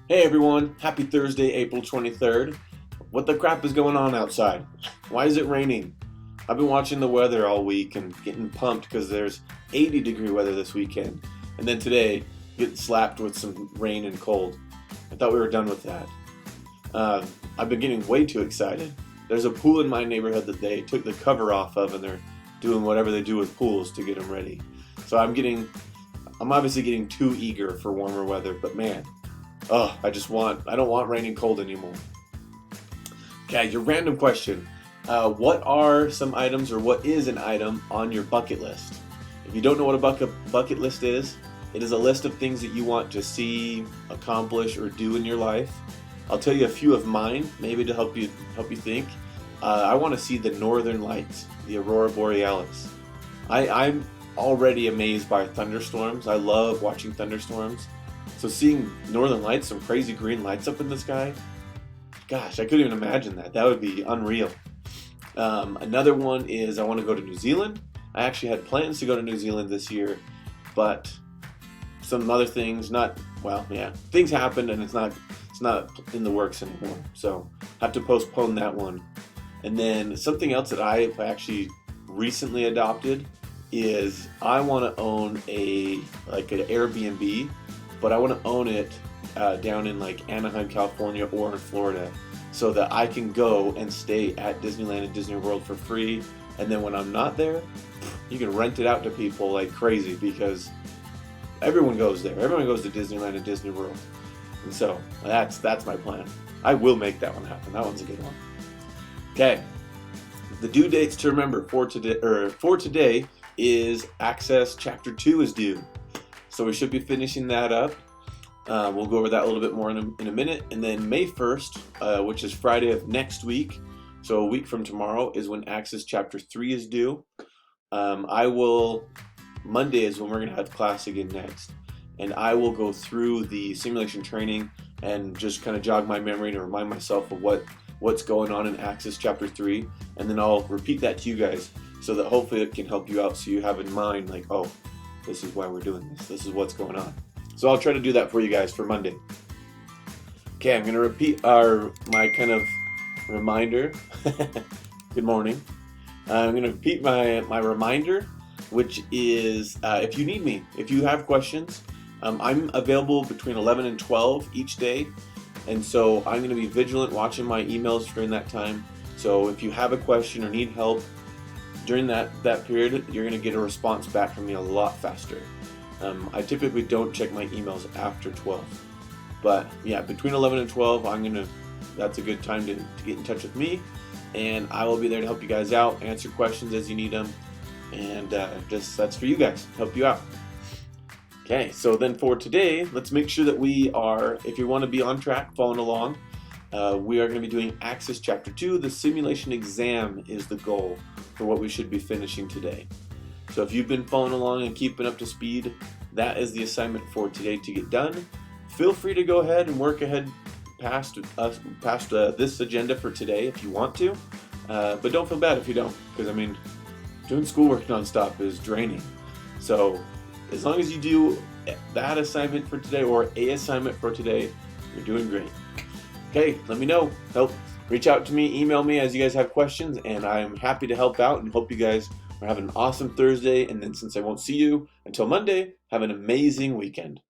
Hey everyone, happy Thursday, April 23rd. What the crap is going on outside? Why is it raining? I've been watching the weather all week and getting pumped because there's 80-degree weather this weekend. And then today, getting slapped with some rain and cold. I thought we were done with that. I've been getting way too excited. There's a pool in my neighborhood that they took the cover off of and they're doing whatever they do with pools to get them ready. So I'm obviously getting too eager for warmer weather, but man, I don't want rain and cold anymore. Okay, your random question. What are some items or what is an item on your bucket list? If you don't know what a bucket list is, it is a list of things that you want to see, accomplish, or do in your life. I'll tell you a few of mine, maybe to help you think. I want to see the northern lights, the aurora borealis. I'm already amazed by thunderstorms. I love watching thunderstorms. So seeing northern lights, some crazy green lights up in the sky, gosh, I couldn't even imagine that. That would be unreal. Another one is I want to go to New Zealand. I actually had plans to go to New Zealand this year, but some other things, things happened and it's not in the works anymore. So have to postpone that one. And then something else that I've actually recently adopted is I want to own an Airbnb, but I want to own it down in like Anaheim, California, or in Florida, so that I can go and stay at Disneyland and Disney World for free. And then when I'm not there, you can rent it out to people like crazy because everyone goes there. Everyone goes to Disneyland and Disney World, and so that's my plan. I will make that one happen. That one's a good one. Okay, the due dates to remember for today is Access Chapter 2 is due. So we should be finishing that up. We'll go over that a little bit more in a minute. And then May 1st, which is Friday of next week, so a week from tomorrow, is when Access Chapter 3 is due. Monday is when we're going to have class again next. And I will go through the simulation training and just kind of jog my memory and remind myself of what's going on in Access Chapter 3. And then I'll repeat that to you guys so that hopefully it can help you out so you have in mind like, oh, this is why we're doing this. This is what's going on. So I'll try to do that for you guys for Monday. Okay, I'm going to repeat my kind of reminder. Good morning. I'm going to repeat my reminder, which is if you need me, if you have questions, I'm available between 11 and 12 each day. And so I'm going to be vigilant watching my emails during that time. So if you have a question or need help during that period, you're going to get a response back from me a lot faster. I typically don't check my emails after 12. But yeah, between 11 and 12, that's a good time to get in touch with me. And I will be there to help you guys out, answer questions as you need them. And that's for you guys, help you out. Okay, so then for today, let's make sure that if you want to be on track, following along, we are going to be doing Access Chapter 2. The simulation exam is the goal for what we should be finishing today. So if you've been following along and keeping up to speed, that is the assignment for today to get done. Feel free to go ahead and work ahead past this agenda for today if you want to, but don't feel bad if you don't, because doing schoolwork nonstop is draining. So as long as you do that assignment for today or a assignment for today, you're doing great. Okay, let me know. Reach out to me, email me as you guys have questions, and I'm happy to help out and hope you guys are having an awesome Thursday. And then since I won't see you until Monday, have an amazing weekend.